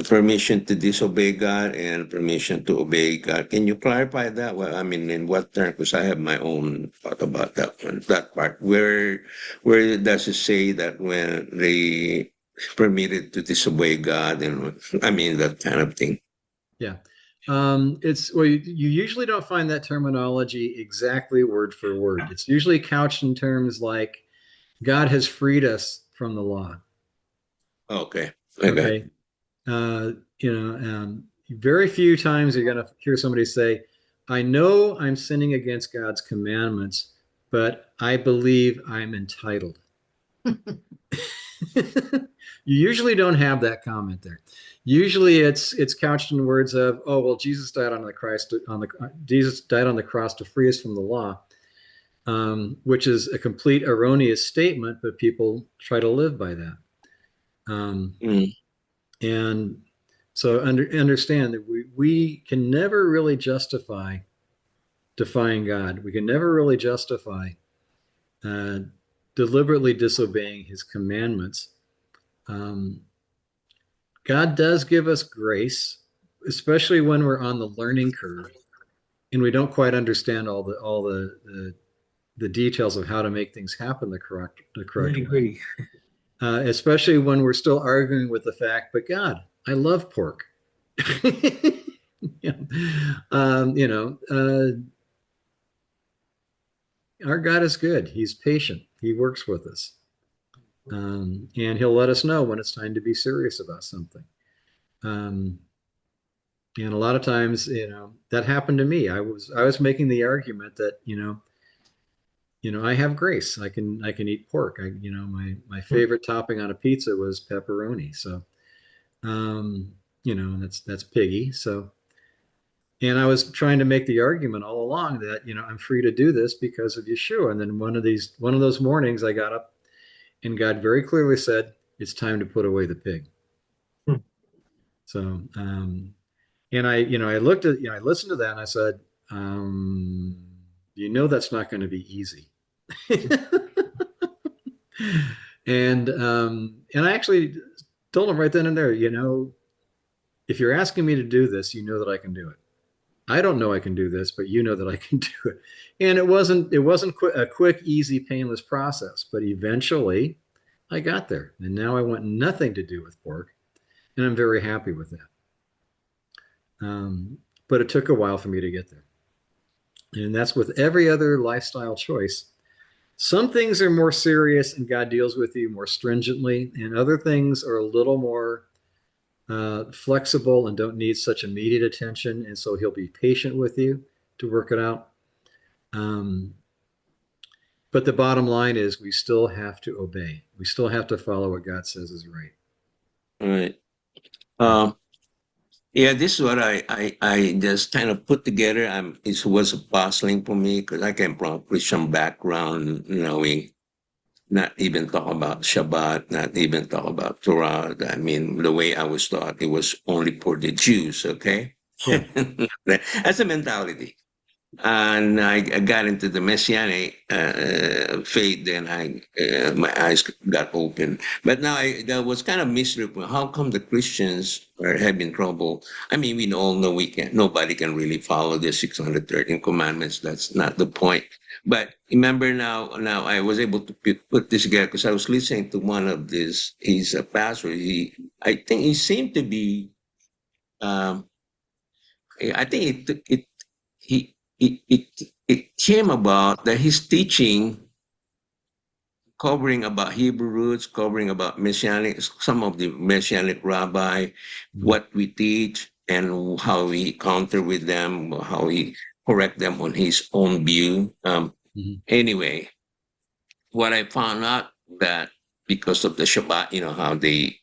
permission to disobey God and permission to obey God. Can you clarify that? Well, I mean, in what term? Because I have my own thought about that one, that part. Where does it say that when they permitted to disobey God and I mean that kind of thing? Yeah. It's well, you usually don't find that terminology exactly word for word. It's usually couched in terms like God has freed us from the law. Okay, I got. Okay. Uh, very few times you're going to hear somebody say, I know I'm sinning against God's commandments, but I believe I'm entitled. You usually don't have that comment there. Usually it's couched in words of, oh well, Jesus died on the cross to free us from the law, which is a complete erroneous statement, but people try to live by that. Mm, And so understand that we can never really justify defying God. We can never really justify uh, deliberately disobeying his commandments. Um, God does give us grace, especially when we're on the learning curve and we don't quite understand all the details of how to make things happen the correct Nitty way. gritty. Especially when we're still arguing with the fact, but God, I love pork. Yeah. Our God is good. He's patient. He works with us. And he'll let us know when it's time to be serious about something. Um, and a lot of times, that happened to me. I was making the argument that, I have grace. I can eat pork. My favorite topping on a pizza was pepperoni. So, that's piggy. So, and I was trying to make the argument all along that, I'm free to do this because of Yeshua. And then one of those mornings I got up and God very clearly said, it's time to put away the pig. Hmm. So, and I looked at, I listened to that and I said, that's not going to be easy. And I actually told him right then and there, if you're asking me to do this, you know that I can do it. I don't know I can do this, but you know that I can do it. And it wasn't a quick, easy, painless process, but eventually I got there. And now I want nothing to do with pork, and I'm very happy with that. But it took a while for me to get there. And that's with every other lifestyle choice. Some things are more serious and God deals with you more stringently, and other things are a little more flexible and don't need such immediate attention. And so he'll be patient with you to work it out. But the bottom line is we still have to obey. We still have to follow what God says is right. all right. Yeah, this is what I just kind of put together. It was puzzling for me because I came from a Christian background, we not even talk about Shabbat, not even talk about Torah. I mean, the way I was taught, it was only for the Jews, okay? Yeah. That's a mentality. And I got into the Messianic faith, then my eyes got open. But now that was kind of mystery. How come the Christians are having trouble? I mean, we all know nobody can really follow the 613 commandments. That's not the point. But remember now I was able to put this together because I was listening to one of this. He's a pastor. I think he seemed to be. Um, I think he it came about that his teaching covering about Hebrew roots, covering about Messianic, some of the Messianic rabbi, what we teach and how we counter with them, how we correct them on his own view. Mhm. Anyway, what I found out that because of the Shabbat, how they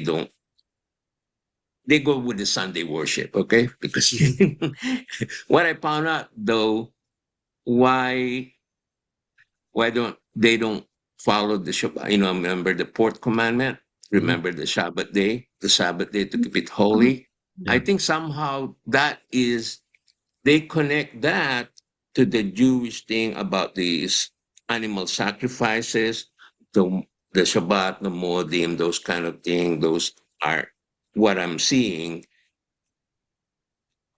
don't, they go with the Sunday worship, okay? Because what I found out though, why don't follow the Shabbat? Remember the fourth commandment. Remember the Sabbath day to keep it holy. I think somehow that is, they connect that to the Jewish thing about these animal sacrifices, the Shabbat, the Moedim, those kind of thing. Those are what I'm seeing.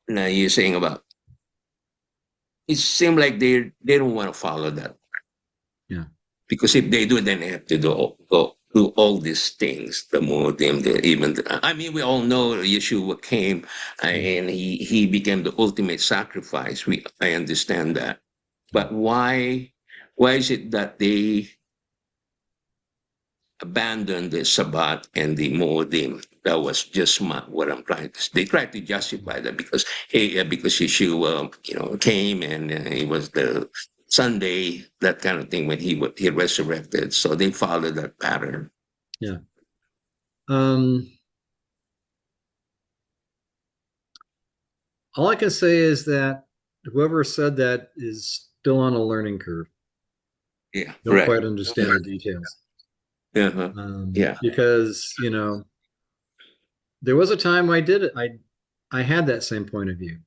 Now you're saying about, it seems like they don't want to follow that. Yeah. Because if they do, then they have to do all these things. The Moedim, I mean, we all know Yeshua came and he became the ultimate sacrifice. I understand that. But why is it that they abandoned the Sabbath and the Moedim? That was just what I'm trying to say. They tried to justify that because Yeshua, came and it was the Sunday, that kind of thing, when he resurrected. So they followed that pattern. Yeah. All I can say is that whoever said that is still on a learning curve. Yeah. Don't quite understand the details. Yeah. Because, there was a time I did it. I had that same point of view.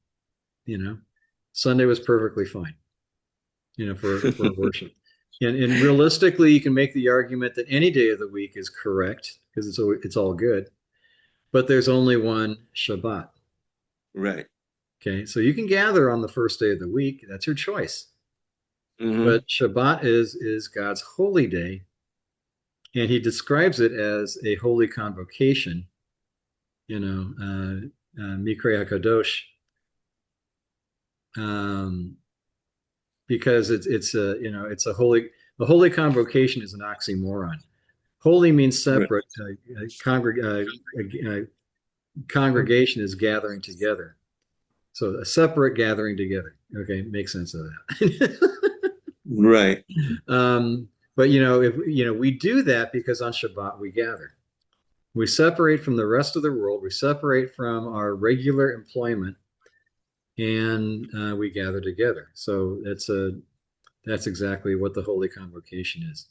Sunday was perfectly fine, for worship. And realistically, you can make the argument that any day of the week is correct because it's all good, but there's only one Shabbat. Right. Okay, so you can gather on the first day of the week. That's your choice. But Shabbat is God's holy day, and he describes it as a holy convocation, Mikrei HaKadosh, because it's a holy convocation is an oxymoron. Holy means separate. Congregation is gathering together. So a separate gathering together. Okay, makes sense of that. Right. But if we do that because on Shabbat we gather. We separate from the rest of the world. We separate from our regular employment, and we gather together. So that's exactly what the Holy Convocation is.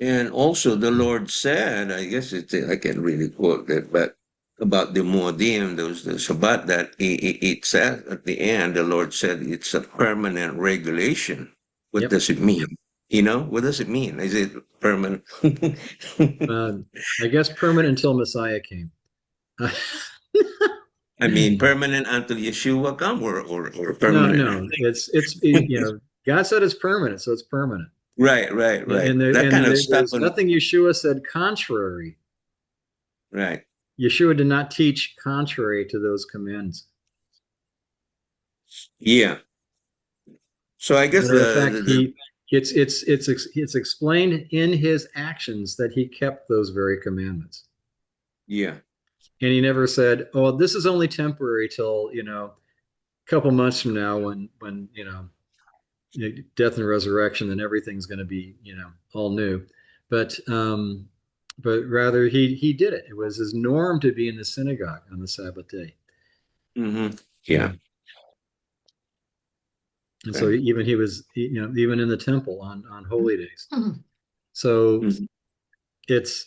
And also the Lord said, I guess I can't really quote that, but about the Moedim, the Shabbat, that it said at the end, the Lord said it's a permanent regulation. What does it mean? What does it mean? Is it permanent? I guess permanent until Messiah came. I mean, permanent until Yeshua come, or permanent? No. It's God said it's permanent, so it's permanent. Right. And there's nothing Yeshua said contrary. Right. Yeshua did not teach contrary to those commands. Yeah. So I guess it's explained in his actions that he kept those very commandments. Yeah. And he never said, "Oh, this is only temporary till a couple months from now when death and resurrection, then everything's going to be all new." But rather he did it. It was his norm to be in the synagogue on the Sabbath day. Yeah. And so even he was even in the temple on holy days. So it's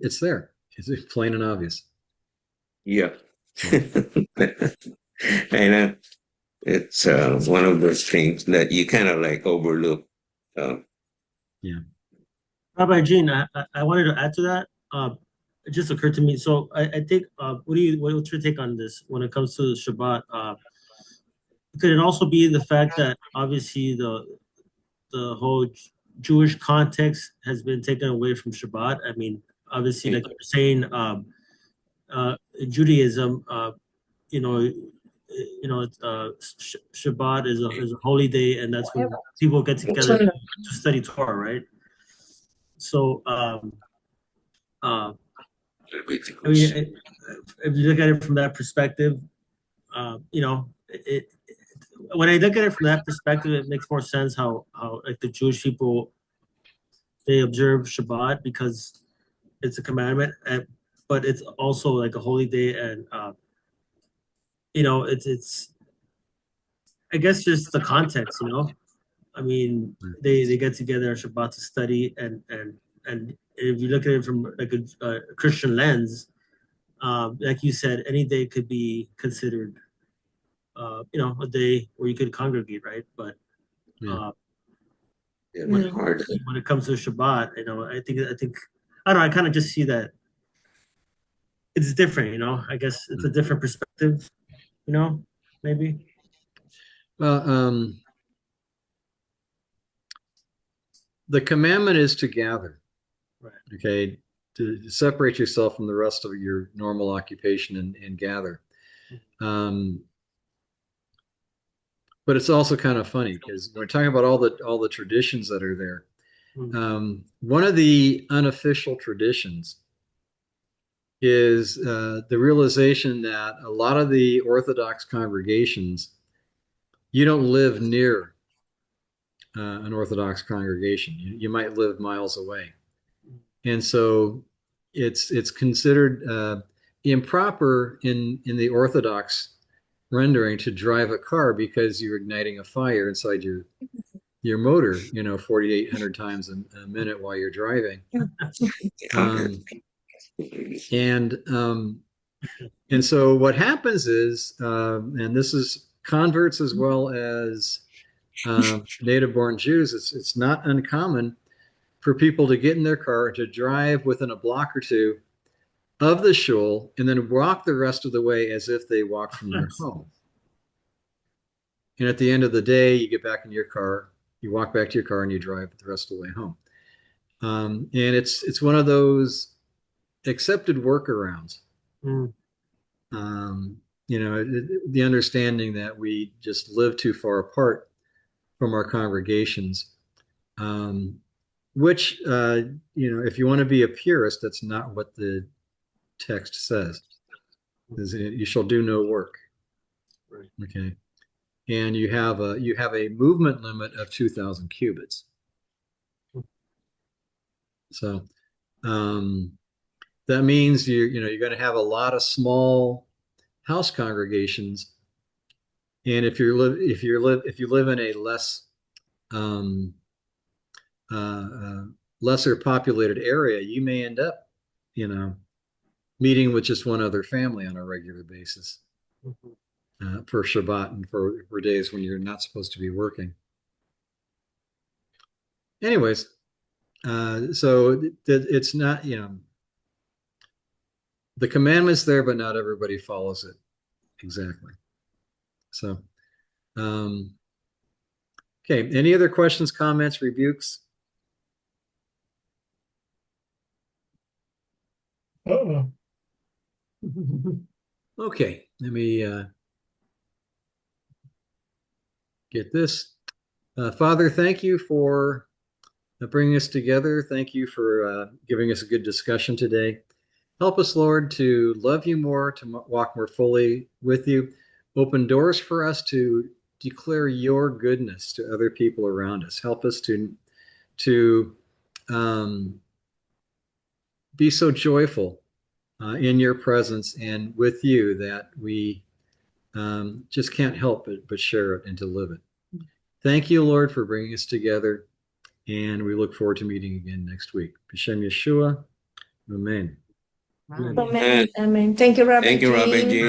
it's there. It's plain and obvious. Yeah. And it's one of those things that you kind of like overlook. Yeah. Rabbi Gene, I wanted to add to that. It just occurred to me. So I think, what's your take on this when it comes to Shabbat? Could it also be the fact that obviously the whole Jewish context has been taken away from Shabbat? I mean, obviously, like you're saying, Judaism, Shabbat is a holy day, and that's when people get together to study Torah, right? So, I mean, if you look at it from that perspective, when I look at it from that perspective, it makes more sense how like the Jewish people, they observe Shabbat because it's a commandment, but it's also like a holy day, and it's I guess just the context, I mean, they get together on Shabbat to study, and if you look at it from like a Christian lens, like you said, any day could be considered, a day where you could congregate, right? But when it comes to Shabbat, I think I don't know. I kind of just see that it's different, I guess it's a different perspective, maybe. Well, the commandment is to gather, right? Okay, to separate yourself from the rest of your normal occupation and gather. But it's also kind of funny because we're talking about all the traditions that are there. One of the unofficial traditions is the realization that a lot of the Orthodox congregations, you don't live near an Orthodox congregation. You might live miles away. And so it's considered improper in the Orthodox rendering to drive a car because you're igniting a fire inside your motor, 4,800 times a minute while you're driving. And so what happens is, and this is converts as well as native-born Jews, it's not uncommon for people to get in their car to drive within a block or two of the shul and then walk the rest of the way as if they walk from their home. And at the end of the day, you get back in your car, you walk back to your car, and you drive the rest of the way home. And it's one of those accepted workarounds. The understanding that we just live too far apart from our congregations, which, if you want to be a purist, that's not what the text says. You shall do no work. Right. Okay. And you have a movement limit of 2,000 cubits. So that means you're going to have a lot of small house congregations, and if you live in a lesser populated area, you may end up meeting with just one other family on a regular basis for Shabbat and for days when you're not supposed to be working. Anyways, so it's not, the commandment's there, but not everybody follows it exactly. So, okay. Any other questions, comments, rebukes? Okay, let me get this. Father, thank you for bringing us together. Thank you for giving us a good discussion today. Help us, Lord, to love you more, to walk more fully with you. Open doors for us to declare your goodness to other people around us. Help us to be so joyful in your presence and with you that we just can't help but share it and to live it. Thank you, Lord, for bringing us together, and we look forward to meeting again next week. B'Shem Yeshua, Amen. Amen. Amen. Thank you, Robert. Thank you, Robert G.